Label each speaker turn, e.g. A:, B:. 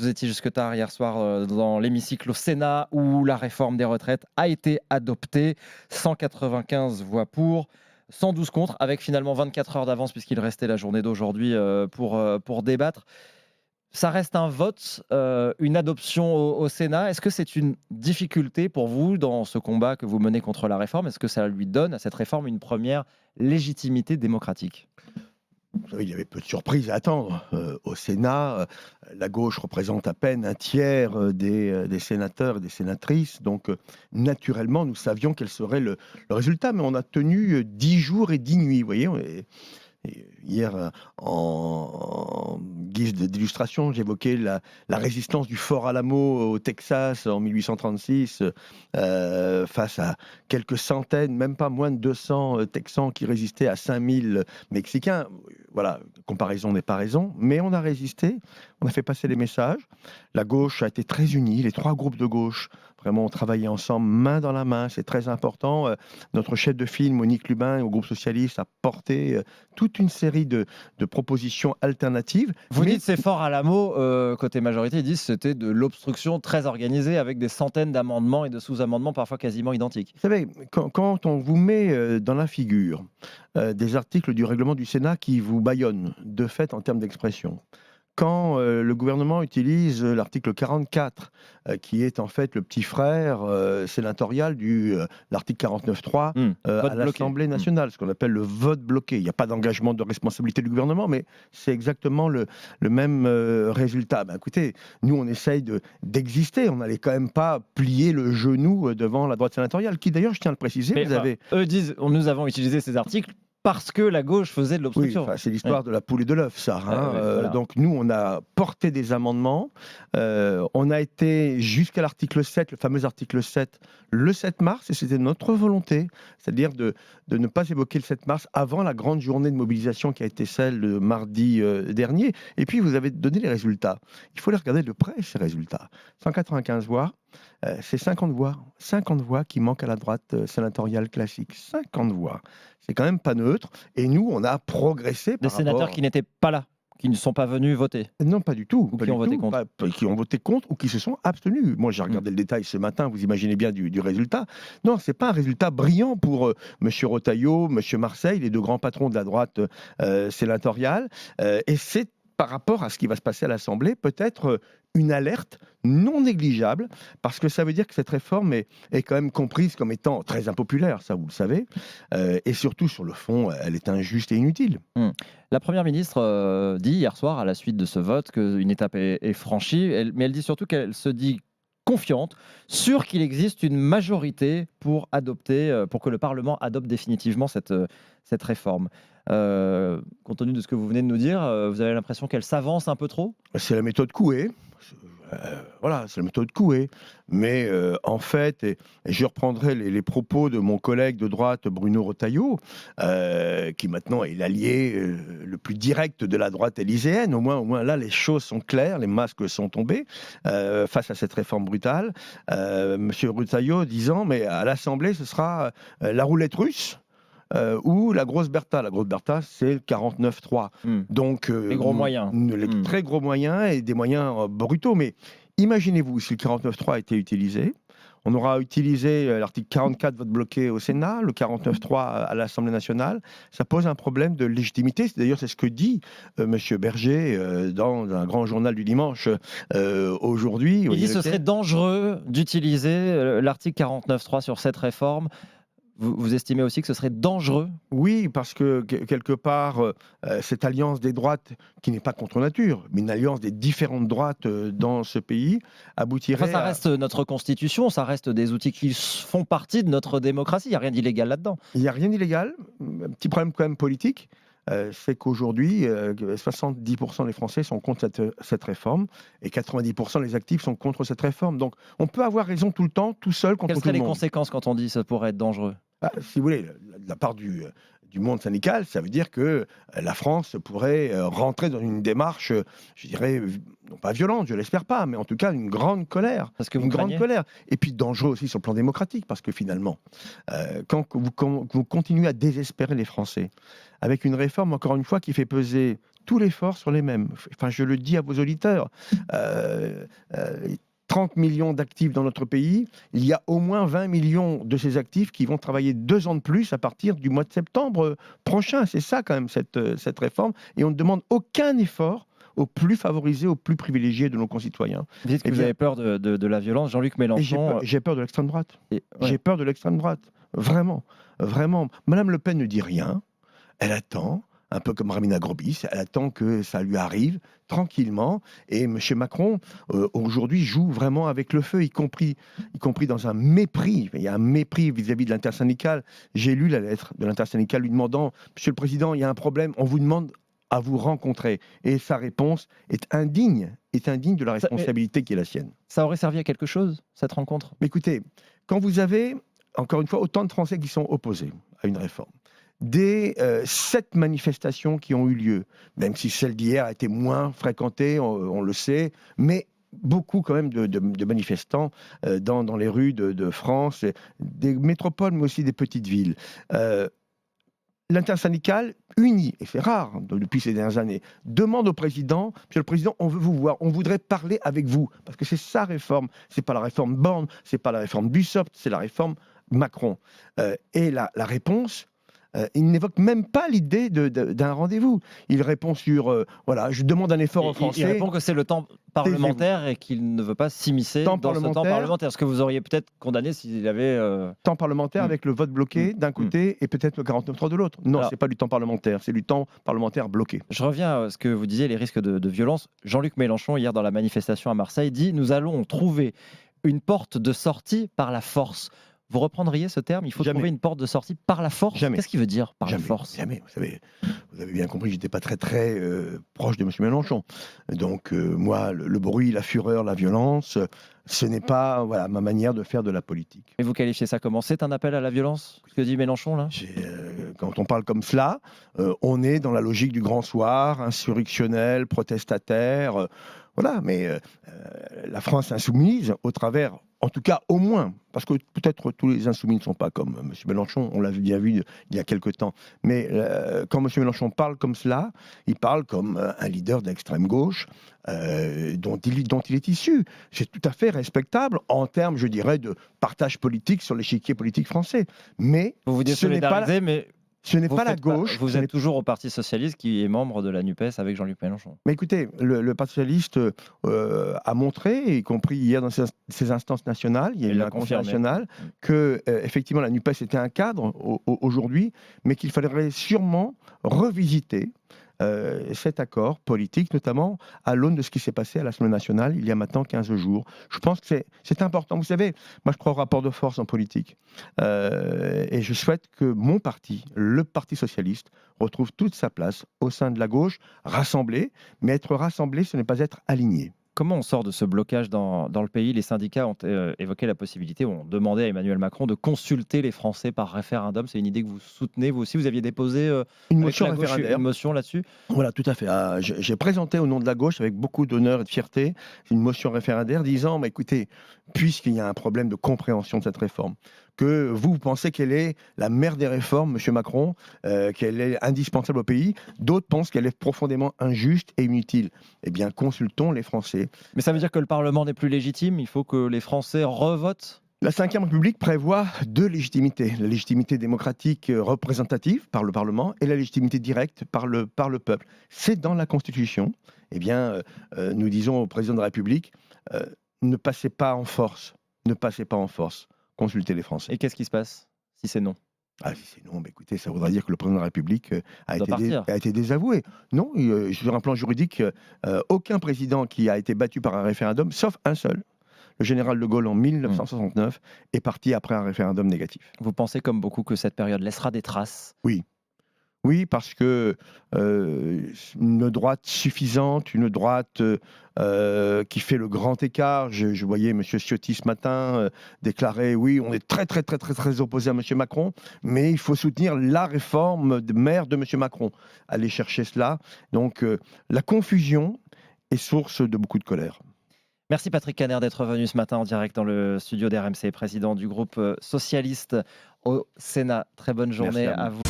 A: vous étiez jusque tard hier soir dans l'hémicycle au Sénat où la réforme des retraites a été adoptée. 195 voix pour, 112 contre, avec finalement 24 heures d'avance puisqu'il restait la journée d'aujourd'hui pour débattre. Ça reste un vote, une adoption au Sénat. Est-ce que c'est une difficulté pour vous dans ce combat que vous menez contre la réforme? Est-ce que ça lui donne à cette réforme une première légitimité démocratique?
B: Vous savez, il y avait peu de surprises à attendre. Au Sénat, la gauche représente à peine un tiers des sénateurs et des sénatrices. Donc, naturellement, nous savions quel serait le résultat. Mais on a tenu 10 jours et 10 nuits, vous voyez. Et hier, en guise d'illustration, j'évoquais la résistance du Fort Alamo au Texas en 1836 face à quelques centaines, même pas moins de 200 Texans qui résistaient à 5000 Mexicains. Voilà, comparaison n'est pas raison, mais on a résisté, on a fait passer les messages. La gauche a été très unie, les trois groupes de gauche vraiment ont travaillé ensemble, main dans la main, c'est très important. Notre chef de file, Monique Lubin, au groupe socialiste, a porté toute une série de propositions alternatives.
A: Vous dites c'est fort à l'AMO, côté majorité, ils disent que c'était de l'obstruction très organisée avec des centaines d'amendements et de sous-amendements parfois quasiment identiques.
B: Vous savez, quand on vous met dans la figure des articles du règlement du Sénat qui vous bâillonnent de fait en termes d'expression, quand le gouvernement utilise l'article 44, qui est en fait le petit frère sénatorial de l'article 49.3 à l'Assemblée nationale, ce qu'on appelle le vote bloqué. Il n'y a pas d'engagement de responsabilité du gouvernement, mais c'est exactement le même résultat. Ben, écoutez, nous on essaye d'exister, on n'allait quand même pas plier le genou devant la droite sénatoriale, qui d'ailleurs, je tiens à le préciser,
A: mais, eux disent nous avons utilisé ces articles parce que la gauche faisait de l'obstruction.
B: Oui, c'est l'histoire de la poule et de l'œuf, ça. Voilà. Donc nous, on a porté des amendements. On a été jusqu'à l'article 7, le fameux article 7, le 7 mars, et c'était notre volonté, c'est-à-dire de ne pas évoquer le 7 mars avant la grande journée de mobilisation qui a été celle de mardi dernier. Et puis, vous avez donné les résultats. Il faut les regarder de près, ces résultats. 195 voix. C'est 50 voix qui manquent à la droite sénatoriale classique. 50 voix. C'est quand même pas neutre. Et nous, on a progressé
A: par rapport... Des sénateurs qui n'étaient pas là, qui ne sont pas venus voter.
B: Non, pas du tout.
A: Ou qui ont voté contre.
B: Qui ont voté contre ou qui se sont abstenus. Moi, j'ai regardé le détail ce matin, vous imaginez bien du résultat. Non, c'est pas un résultat brillant pour M. Retailleau, M. Marseille, les deux grands patrons de la droite sénatoriale. Et c'est par rapport à ce qui va se passer à l'Assemblée, peut-être une alerte non négligeable, parce que ça veut dire que cette réforme est quand même comprise comme étant très impopulaire, ça vous le savez, et surtout sur le fond, elle est injuste et inutile.
A: La Première ministre dit hier soir, à la suite de ce vote, qu'une étape est franchie, mais elle dit surtout qu'elle se dit confiante, sûre qu'il existe une majorité pour que le Parlement adopte définitivement cette réforme. Compte tenu de ce que vous venez de nous dire, vous avez l'impression qu'elle s'avance un peu trop ?
B: C'est la méthode Coué. Voilà, c'est la méthode Coué. Mais en fait, et je reprendrai les propos de mon collègue de droite, Bruno Retailleau, qui maintenant est l'allié le plus direct de la droite élyséenne. Au moins là, les choses sont claires, les masques sont tombés face à cette réforme brutale. Monsieur Retailleau disant, mais à l'Assemblée, ce sera la roulette russe. Ou la grosse Bertha. La grosse Bertha, c'est le 49.3.
A: Donc, les gros moyens.
B: Les très gros moyens et des moyens brutaux. Mais imaginez-vous, si le 49.3 a été utilisé, on aura utilisé l'article 44, vote bloqué au Sénat, le 49.3 à l'Assemblée nationale. Ça pose un problème de légitimité. D'ailleurs, c'est ce que dit M. Berger dans un grand journal du dimanche aujourd'hui.
A: Il dit que ce serait dangereux d'utiliser l'article 49.3 sur cette réforme. Vous estimez aussi que ce serait dangereux ?
B: Oui, parce que quelque part, cette alliance des droites, qui n'est pas contre nature, mais une alliance des différentes droites dans ce pays, aboutirait
A: ça reste notre constitution, ça reste des outils qui font partie de notre démocratie, il n'y a rien d'illégal là-dedans.
B: Il n'y a rien d'illégal, un petit problème quand même politique. C'est qu'aujourd'hui, 70% des Français sont contre cette réforme et 90% des actifs sont contre cette réforme. Donc, on peut avoir raison tout le temps, tout seul, contre tout le monde.
A: Quelles seraient les conséquences quand on dit que ça pourrait être dangereux ?
B: Si vous voulez, de la part du monde syndical, ça veut dire que la France pourrait rentrer dans une démarche, je dirais, non pas violente, je l'espère pas, mais en tout cas une grande colère.
A: Parce que
B: une grande colère. Et puis dangereux aussi sur le plan démocratique, parce que finalement, quand vous continuez à désespérer les Français, avec une réforme, encore une fois, qui fait peser tous les forts sont les mêmes. Enfin, je le dis à vos auditeurs. Euh, euh, 30 millions d'actifs dans notre pays, il y a au moins 20 millions de ces actifs qui vont travailler 2 ans de plus à partir du mois de septembre prochain. C'est ça quand même cette réforme. Et on ne demande aucun effort aux plus favorisés, aux plus privilégiés de nos concitoyens.
A: Vous dites que vous avez peur de la violence. Jean-Luc
B: Et
A: Mélenchon.
B: j'ai peur de l'extrême droite.
A: Ouais.
B: J'ai peur de l'extrême droite. Vraiment. Vraiment. Madame Le Pen ne dit rien. Elle attend, un peu comme Ramina Grosbis, elle attend que ça lui arrive tranquillement. Et M. Macron, aujourd'hui, joue vraiment avec le feu, y compris dans un mépris. Il y a un mépris vis-à-vis de l'intersyndicale. J'ai lu la lettre de l'intersyndicale lui demandant « Monsieur le Président, il y a un problème, on vous demande à vous rencontrer ». Et sa réponse est indigne de la responsabilité qui est la sienne.
A: Ça aurait servi à quelque chose, cette rencontre?
B: Mais écoutez, quand vous avez, encore une fois, autant de Français qui sont opposés à une réforme, des 7 manifestations qui ont eu lieu, même si celle d'hier a été moins fréquentée, on le sait, mais beaucoup quand même de manifestants dans les rues de France, des métropoles, mais aussi des petites villes. L'intersyndicale unie, et c'est rare depuis ces dernières années, demande au président, Monsieur le Président, on veut vous voir, on voudrait parler avec vous, parce que c'est sa réforme, c'est pas la réforme Borne, c'est pas la réforme Dussopt, c'est la réforme Macron. Et la réponse, il n'évoque même pas l'idée d'un rendez-vous. Il répond sur, voilà, je demande un effort aux Français.
A: Il répond que c'est le temps parlementaire et qu'il ne veut pas s'immiscer dans ce temps parlementaire. Ce que vous auriez peut-être condamné s'il avait...
B: Temps parlementaire avec le vote bloqué d'un côté et peut-être le 49.3 de l'autre. Non, c'est pas du temps parlementaire, c'est du temps parlementaire bloqué.
A: Je reviens à ce que vous disiez, les risques de violence. Jean-Luc Mélenchon, hier dans la manifestation à Marseille, dit « Nous allons trouver une porte de sortie par la force ». Vous reprendriez ce terme? Il faut trouver une porte de sortie par la force. Qu'est-ce qu'il veut dire par la force?
B: Jamais. Vous avez bien compris, j'étais pas très proche de M. Mélenchon. Donc moi, le bruit, la fureur, la violence, ce n'est pas ma manière de faire de la politique.
A: Et vous qualifiez ça comment? C'est un appel à la violence, ce que dit Mélenchon là?
B: Quand on parle comme cela, on est dans la logique du grand soir, insurrectionnel, protestataire. Voilà, mais la France insoumise, au travers, en tout cas au moins, parce que peut-être tous les insoumis ne sont pas comme M. Mélenchon, on l'a bien vu il y a quelque temps, mais quand M. Mélenchon parle comme cela, il parle comme un leader d'extrême gauche dont il est issu. C'est tout à fait respectable en termes, je dirais, de partage politique sur l'échiquier politique français. Mais
A: vous vous désolidarisez, mais...
B: Ce n'est pas la gauche.
A: Vous êtes toujours au Parti Socialiste qui est membre de la NUPES avec Jean-Luc Mélenchon.
B: Mais écoutez, le Parti Socialiste a montré, y compris hier dans ses instances nationales, il y a eu un conseil national, que effectivement la NUPES était un cadre aujourd'hui, mais qu'il faudrait sûrement revisiter cet accord politique, notamment à l'aune de ce qui s'est passé à l'Assemblée nationale il y a maintenant 15 jours. Je pense que c'est important. Vous savez, moi je crois au rapport de force en politique. Et je souhaite que mon parti, le Parti socialiste, retrouve toute sa place au sein de la gauche, rassemblée. Mais être rassemblé, ce n'est pas être aligné.
A: Comment on sort de ce blocage dans le pays? Les syndicats ont évoqué la possibilité, ont demandé à Emmanuel Macron de consulter les Français par référendum. C'est une idée que vous soutenez, vous aussi? Vous aviez déposé
B: une motion référendaire.
A: Une motion là-dessus?
B: Voilà, tout à fait. J'ai présenté au nom de la gauche, avec beaucoup d'honneur et de fierté, une motion référendaire disant, écoutez, puisqu'il y a un problème de compréhension de cette réforme, que vous pensez qu'elle est la mère des réformes, M. Macron, qu'elle est indispensable au pays. D'autres pensent qu'elle est profondément injuste et inutile. Eh bien, consultons les Français.
A: Mais ça veut dire que le Parlement n'est plus légitime? Il faut que les Français revotent?
B: La Ve République prévoit 2 légitimités. La légitimité démocratique représentative par le Parlement et la légitimité directe par le peuple. C'est dans la Constitution. Eh bien, nous disons au président de la République, ne passez pas en force. Ne passez pas en force. Consultez les Français.
A: Et qu'est-ce qui se passe si c'est non?
B: Si c'est non, écoutez, ça voudrait dire que le président de la République a été désavoué. Non, sur un plan juridique, aucun président qui a été battu par un référendum, sauf un seul, le général de Gaulle en 1969, est parti après un référendum négatif.
A: Vous pensez comme beaucoup que cette période laissera des traces?
B: Oui. Oui, parce que une droite suffisante, une droite qui fait le grand écart. Je voyais M. Ciotti ce matin déclarer, oui, on est très opposé à M. Macron, mais il faut soutenir la réforme de maire de M. Macron. Aller chercher cela. Donc la confusion est source de beaucoup de colère.
A: Merci Patrick Caner d'être venu ce matin en direct dans le studio d'RMC, président du groupe socialiste au Sénat. Très bonne journée à vous.